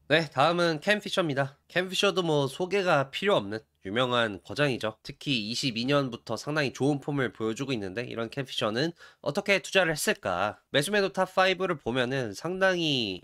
네, 다음은 캔피셔입니다. 캔피셔도 뭐 소개가 필요 없는 유명한 거장이죠. 특히 22년부터 상당히 좋은 폼을 보여주고 있는데 이런 캔피셔는 어떻게 투자를 했을까? 매수매도 탑5를 보면은 상당히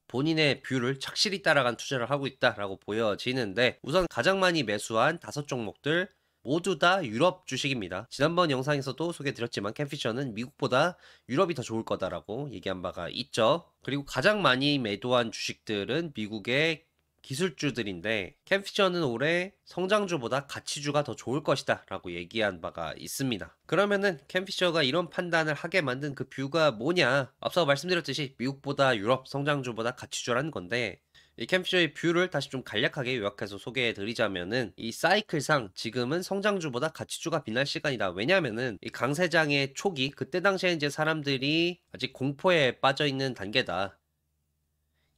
본인의 뷰를 착실히 따라간 투자를 하고 있다라고 보여지는데 우선 가장 많이 매수한 5종목들 모두 다 유럽 주식입니다. 지난번 영상에서도 소개드렸지만 캠피셔는 미국보다 유럽이 더 좋을 거다라고 얘기한 바가 있죠. 그리고 가장 많이 매도한 주식들은 미국의 기술주들인데 캠피셔는 올해 성장주보다 가치주가 더 좋을 것이다 라고 얘기한 바가 있습니다. 그러면은 캠피셔가 이런 판단을 하게 만든 그 뷰가 뭐냐? 앞서 말씀드렸듯이 미국보다 유럽 성장주보다 가치주라는 건데 이 캠피셔의 뷰를 다시 좀 간략하게 요약해서 소개해 드리자면은 이 사이클상 지금은 성장주보다 가치주가 빛날 시간이다. 왜냐면은 이 강세장의 초기 그때 당시에 이제 사람들이 아직 공포에 빠져 있는 단계다.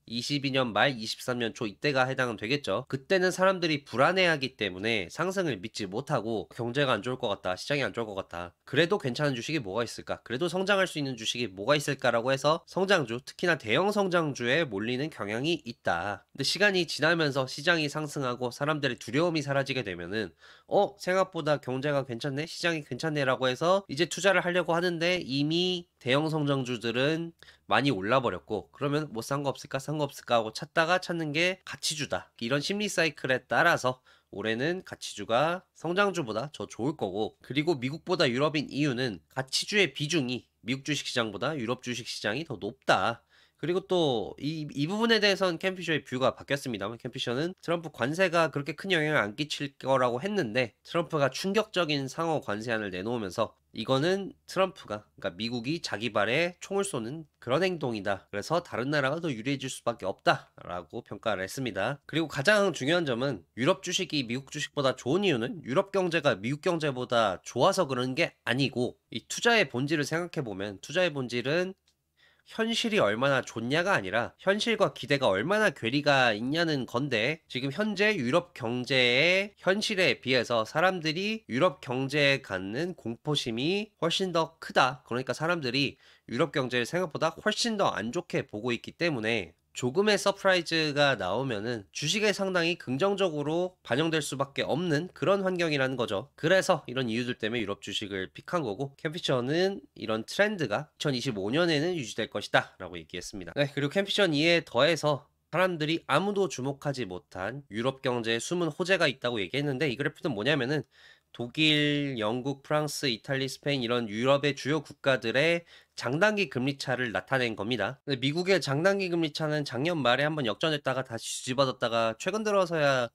22년 말 23년 초 이때가 해당은 되겠죠. 그때는 사람들이 불안해하기 때문에 상승을 믿지 못하고 경제가 안 좋을 것 같다. 시장이 안 좋을 것 같다. 그래도 괜찮은 주식이 뭐가 있을까? 그래도 성장할 수 있는 주식이 뭐가 있을까라고 해서 성장주, 특히나 대형 성장주에 몰리는 경향이 있다. 근데 시간이 지나면서 시장이 상승하고 사람들의 두려움이 사라지게 되면은 생각보다 경제가 괜찮네? 시장이 괜찮네라고 해서 이제 투자를 하려고 하는데 이미 대형 성장주들은 많이 올라버렸고 그러면 뭐 싼 거 없을까 싼 거 없을까 하고 찾다가 찾는 게 가치주다. 이런 심리 사이클에 따라서 올해는 가치주가 성장주보다 더 좋을 거고 그리고 미국보다 유럽인 이유는 가치주의 비중이 미국 주식시장보다 유럽 주식시장이 더 높다. 그리고 또 이 부분에 대해서는 캠피셔의 뷰가 바뀌었습니다만 캠피셔는 트럼프 관세가 그렇게 큰 영향을 안 끼칠 거라고 했는데 트럼프가 충격적인 상호 관세안을 내놓으면서 이거는 트럼프가 그러니까 미국이 자기 발에 총을 쏘는 그런 행동이다. 그래서 다른 나라가 더 유리해질 수밖에 없다라고 평가를 했습니다. 그리고 가장 중요한 점은 유럽 주식이 미국 주식보다 좋은 이유는 유럽 경제가 미국 경제보다 좋아서 그런 게 아니고 이 투자의 본질을 생각해 보면 투자의 본질은 현실이 얼마나 좋냐가 아니라 현실과 기대가 얼마나 괴리가 있냐는 건데 지금 현재 유럽 경제의 현실에 비해서 사람들이 유럽 경제에 갖는 공포심이 훨씬 더 크다. 그러니까 사람들이 유럽 경제를 생각보다 훨씬 더 안 좋게 보고 있기 때문에 조금의 서프라이즈가 나오면은 주식에 상당히 긍정적으로 반영될 수밖에 없는 그런 환경이라는 거죠. 그래서 이런 이유들 때문에 유럽 주식을 픽한 거고 캠피셔는 이런 트렌드가 2025년에는 유지될 것이다 라고 얘기했습니다. 네, 그리고 캠피션 2에 더해서 사람들이 아무도 주목하지 못한 유럽 경제에 숨은 호재가 있다고 얘기했는데 이 그래프는 뭐냐면은 독일, 영국, 프랑스, 이탈리, 스페인 이런 유럽의 주요 국가들의 장단기 금리 차를 나타낸 겁니다. 근데 미국의 장단기 금리 차는 작년 말에 한번 역전했다가 다시 뒤집어졌다가 최근 들어서야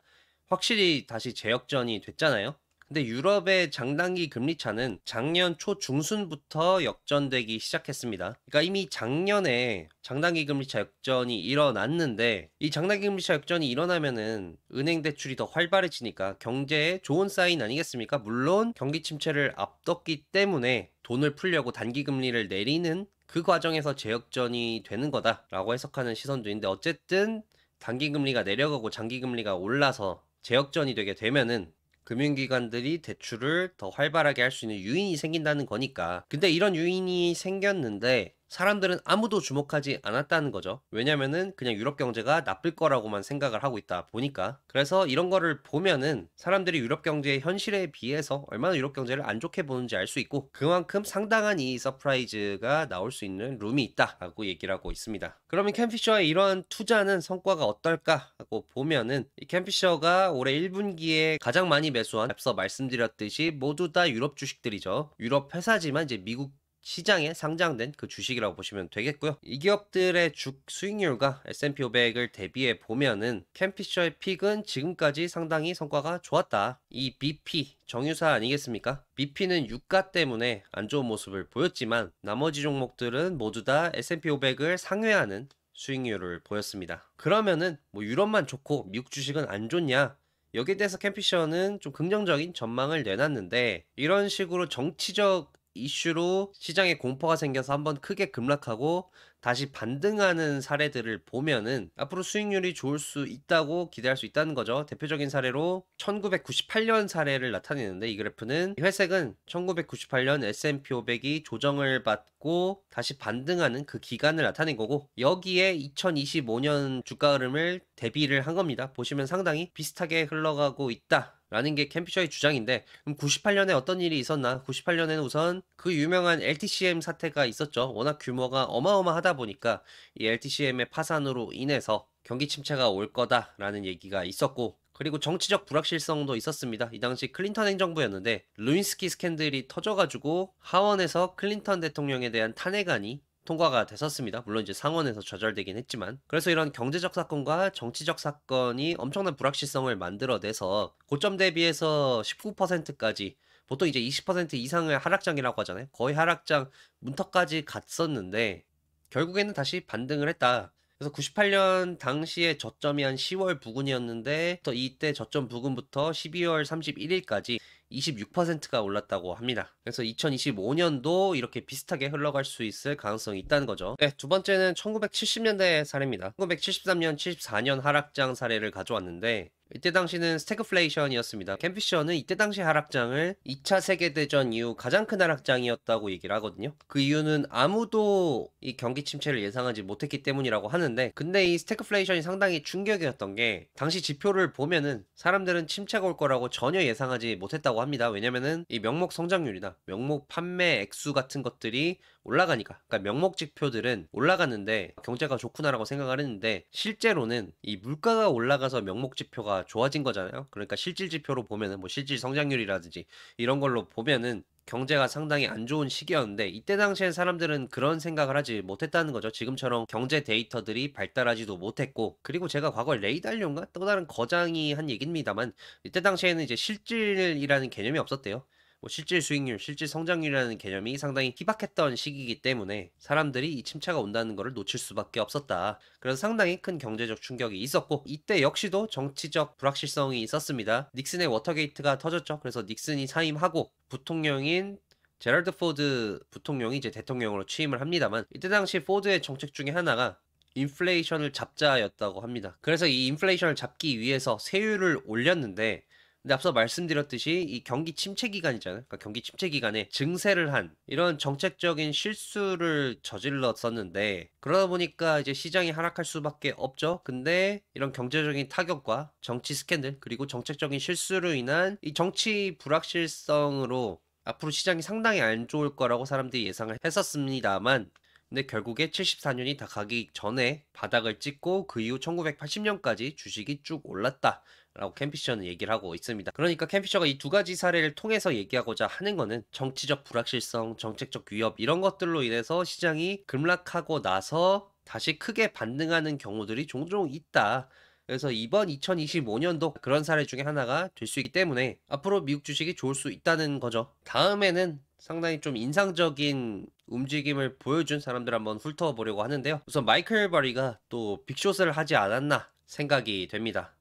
확실히 다시 재역전이 됐잖아요. 근데 유럽의 장단기 금리 차는 작년 초 중순부터 역전되기 시작했습니다. 그러니까 이미 작년에 장단기 금리 차 역전이 일어났는데 이 장단기 금리 차 역전이 일어나면은 은행 대출이 더 활발해지니까 경제에 좋은 사인 아니겠습니까? 물론 경기 침체를 앞뒀기 때문에 돈을 풀려고 단기 금리를 내리는 그 과정에서 재역전이 되는 거다라고 해석하는 시선도 있는데 어쨌든 단기 금리가 내려가고 장기 금리가 올라서 재역전이 되게 되면은 금융기관들이 대출을 더 활발하게 할 수 있는 유인이 생긴다는 거니까. 근데 이런 유인이 생겼는데 사람들은 아무도 주목하지 않았다는 거죠. 왜냐면은 그냥 유럽 경제가 나쁠 거라고만 생각을 하고 있다 보니까. 그래서 이런 거를 보면은 사람들이 유럽 경제의 현실에 비해서 얼마나 유럽 경제를 안 좋게 보는지 알 수 있고 그만큼 상당한 이 서프라이즈가 나올 수 있는 룸이 있다라고 얘기를 하고 있습니다. 그러면 캠피셔의 이러한 투자는 성과가 어떨까 하고 보면은 이 캠피셔가 올해 1분기에 가장 많이 매수한 앞서 말씀드렸듯이 모두 다 유럽 주식들이죠. 유럽 회사지만 이제 미국 시장에 상장된 그 주식이라고 보시면 되겠고요. 이 기업들의 주 수익률과 S&P 500을 대비해 보면은 캠피셔의 픽은 지금까지 상당히 성과가 좋았다. 이 BP 정유사 아니겠습니까? BP는 유가 때문에 안 좋은 모습을 보였지만 나머지 종목들은 모두 다 S&P 500을 상회하는 수익률을 보였습니다. 그러면은 뭐 유럽만 좋고 미국 주식은 안 좋냐? 여기에 대해서 캠피셔는 좀 긍정적인 전망을 내놨는데 이런 식으로 정치적 이슈로 시장에 공포가 생겨서 한번 크게 급락하고 다시 반등하는 사례들을 보면은 앞으로 수익률이 좋을 수 있다고 기대할 수 있다는 거죠. 대표적인 사례로 1998년 사례를 나타내는데, 이 그래프는 이 회색은 1998년 S&P 500이 조정을 받고 다시 반등하는 그 기간을 나타낸 거고, 여기에 2025년 주가 흐름을 대비를 한 겁니다. 보시면 상당히 비슷하게 흘러가고 있다 라는 게 캠피셔의 주장인데, 그럼 98년에 어떤 일이 있었나? 98년에는 우선 그 유명한 LTCM 사태가 있었죠. 워낙 규모가 어마어마하다 보니까 이 LTCM의 파산으로 인해서 경기 침체가 올 거다라는 얘기가 있었고, 그리고 정치적 불확실성도 있었습니다. 이 당시 클린턴 행정부였는데 루인스키 스캔들이 터져가지고 하원에서 클린턴 대통령에 대한 탄핵안이 통과가 됐었습니다. 물론 이제 상원에서 좌절되긴 했지만. 그래서 이런 경제적 사건과 정치적 사건이 엄청난 불확실성을 만들어내서 고점 대비해서 19%까지, 보통 이제 20% 이상의 하락장이라고 하잖아요. 거의 하락장 문턱까지 갔었는데 결국에는 다시 반등을 했다. 그래서 98년 당시에 저점이 한 10월 부근이었는데 또 이때 저점 부근부터 12월 31일까지 26%가 올랐다고 합니다. 그래서 2025년도 이렇게 비슷하게 흘러갈 수 있을 가능성이 있다는 거죠. 네, 두 번째는 1970년대 사례입니다. 1973년, 74년 하락장 사례를 가져왔는데, 이때 당시는 스태그플레이션이었습니다. 캠피셔는 이때 당시 하락장을 2차 세계대전 이후 가장 큰 하락장이었다고 얘기를 하거든요. 그 이유는 아무도 이 경기 침체를 예상하지 못했기 때문이라고 하는데, 근데 이 스태그플레이션이 상당히 충격이었던 게, 당시 지표를 보면은 사람들은 침체가 올 거라고 전혀 예상하지 못했다고 합니다. 왜냐면은 이 명목 성장률이나 명목 판매 액수 같은 것들이 올라가니까. 그러니까 명목 지표들은 올라갔는데 경제가 좋구나라고 생각을 했는데, 실제로는 이 물가가 올라가서 명목 지표가 좋아진 거잖아요. 그러니까 실질 지표로 보면은 뭐 실질 성장률이라든지 이런 걸로 보면은 경제가 상당히 안 좋은 시기였는데, 이때 당시엔 사람들은 그런 생각을 하지 못했다는 거죠. 지금처럼 경제 데이터들이 발달하지도 못했고, 그리고 제가 과거에 레이 달리온가 또 다른 거장이 한 얘기입니다만, 이때 당시에는 이제 실질이라는 개념이 없었대요. 뭐 실질 수익률, 실질 성장률이라는 개념이 상당히 희박했던 시기이기 때문에 사람들이 이 침체가 온다는 것을 놓칠 수밖에 없었다. 그래서 상당히 큰 경제적 충격이 있었고, 이때 역시도 정치적 불확실성이 있었습니다. 닉슨의 워터게이트가 터졌죠. 그래서 닉슨이 사임하고 부통령인 제럴드 포드 부통령이 이제 대통령으로 취임을 합니다만, 이때 당시 포드의 정책 중에 하나가 인플레이션을 잡자였다고 합니다. 그래서 이 인플레이션을 잡기 위해서 세율을 올렸는데, 근데 앞서 말씀드렸듯이 이 경기 침체 기간이잖아요. 그러니까 경기 침체 기간에 증세를 한 이런 정책적인 실수를 저질렀었는데, 그러다 보니까 이제 시장이 하락할 수밖에 없죠. 근데 이런 경제적인 타격과 정치 스캔들, 그리고 정책적인 실수로 인한 이 정치 불확실성으로 앞으로 시장이 상당히 안 좋을 거라고 사람들이 예상을 했었습니다만, 근데 결국에 74년이 다 가기 전에 바닥을 찍고 그 이후 1980년까지 주식이 쭉 올랐다 라고 캠피셔는 얘기를 하고 있습니다. 그러니까 캠피셔가 이 두 가지 사례를 통해서 얘기하고자 하는 거는, 정치적 불확실성, 정책적 위협 이런 것들로 인해서 시장이 급락하고 나서 다시 크게 반등하는 경우들이 종종 있다. 그래서 이번 2025년도 그런 사례 중에 하나가 될 수 있기 때문에 앞으로 미국 주식이 좋을 수 있다는 거죠. 다음에는 상당히 좀 인상적인 움직임을 보여준 사람들 한번 훑어보려고 하는데요. 우선 마이클 버리가 또 빅숏을 하지 않았나 생각이 됩니다.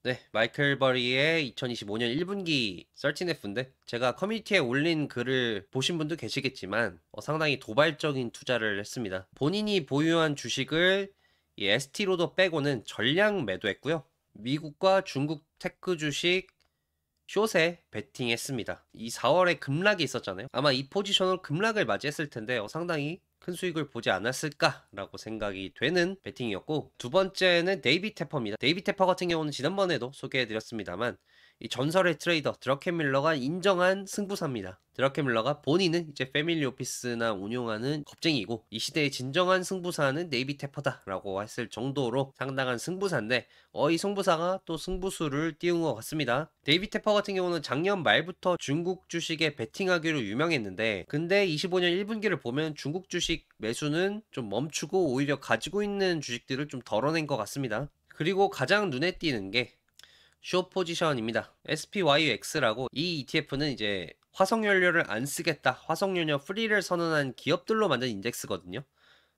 네, 마이클 버리의 2025년 1분기 13F인데, 제가 커뮤니티에 올린 글을 보신 분도 계시겠지만 상당히 도발적인 투자를 했습니다. 본인이 보유한 주식을 이 ST로도 빼고는 전량 매도했고요. 미국과 중국 테크 주식 숏에 베팅했습니다. 이 4월에 급락이 있었잖아요. 아마 이 포지션으로 급락을 맞이했을 텐데 상당히 큰 수익을 보지 않았을까라고 생각이 되는 베팅이었고, 두 번째는 데이비 테퍼입니다. 데이비 테퍼 같은 경우는 지난번에도 소개해드렸습니다만 이 전설의 트레이더 드러켄 밀러가 인정한 승부사입니다. 드러켄 밀러가 본인은 이제 패밀리 오피스나 운용하는 겁쟁이고, 이 시대의 진정한 승부사는 데이비 테퍼다라고 했을 정도로 상당한 승부사인데, 이 승부사가 또 승부수를 띄운 것 같습니다. 데이비 테퍼 같은 경우는 작년 말부터 중국 주식에 베팅하기로 유명했는데, 근데 25년 1분기를 보면 중국 주식 매수는 좀 멈추고 오히려 가지고 있는 주식들을 좀 덜어낸 것 같습니다. 그리고 가장 눈에 띄는 게 숏 포지션입니다. SPYX라고, 이 ETF는 이제 화석연료를 안 쓰겠다, 화석연료 프리를 선언한 기업들로 만든 인덱스거든요.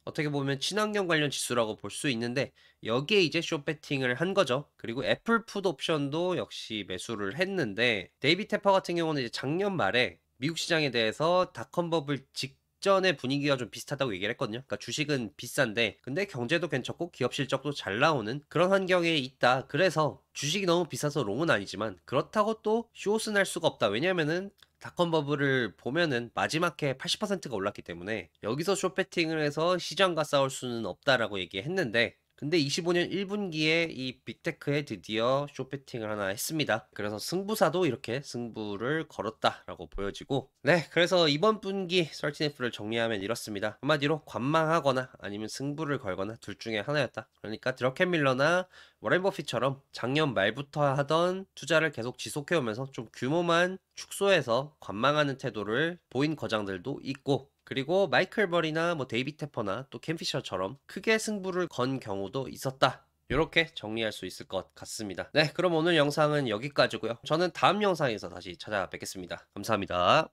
어떻게 보면 친환경 관련 지수라고 볼 수 있는데, 여기에 이제 숏 베팅을 한 거죠. 그리고 애플 푸드 옵션도 역시 매수를 했는데, 데이비 테퍼 같은 경우는 이제 작년 말에 미국 시장에 대해서 닷컴 버블 직전의 분위기가 좀 비슷하다고 얘기를 했거든요. 그러니까 주식은 비싼데 근데 경제도 괜찮고 기업 실적도 잘 나오는 그런 환경에 있다. 그래서 주식이 너무 비싸서 롱은 아니지만 그렇다고 또 숏은 할 수가 없다. 왜냐면은 닷컴 버블을 보면은 마지막 해 80%가 올랐기 때문에 여기서 숏 배팅을 해서 시장과 싸울 수는 없다라고 얘기했는데 근데 25년 1분기에 이 빅테크에 드디어 숏 배팅을 하나 했습니다. 그래서 승부사도 이렇게 승부를 걸었다라고 보여지고 네, 그래서 이번 분기 설티네프를 정리하면 이렇습니다. 한마디로 관망하거나 아니면 승부를 걸거나 둘 중에 하나였다. 그러니까 드러켄 밀러나 워렌 버핏처럼 작년 말부터 하던 투자를 계속 지속해오면서 좀 규모만 축소해서 관망하는 태도를 보인 거장들도 있고 그리고 마이클 버리나 뭐 데이비 테퍼나 또 캠 피셔처럼 크게 승부를 건 경우도 있었다. 이렇게 정리할 수 있을 것 같습니다. 네, 그럼 오늘 영상은 여기까지고요. 저는 다음 영상에서 다시 찾아뵙겠습니다. 감사합니다.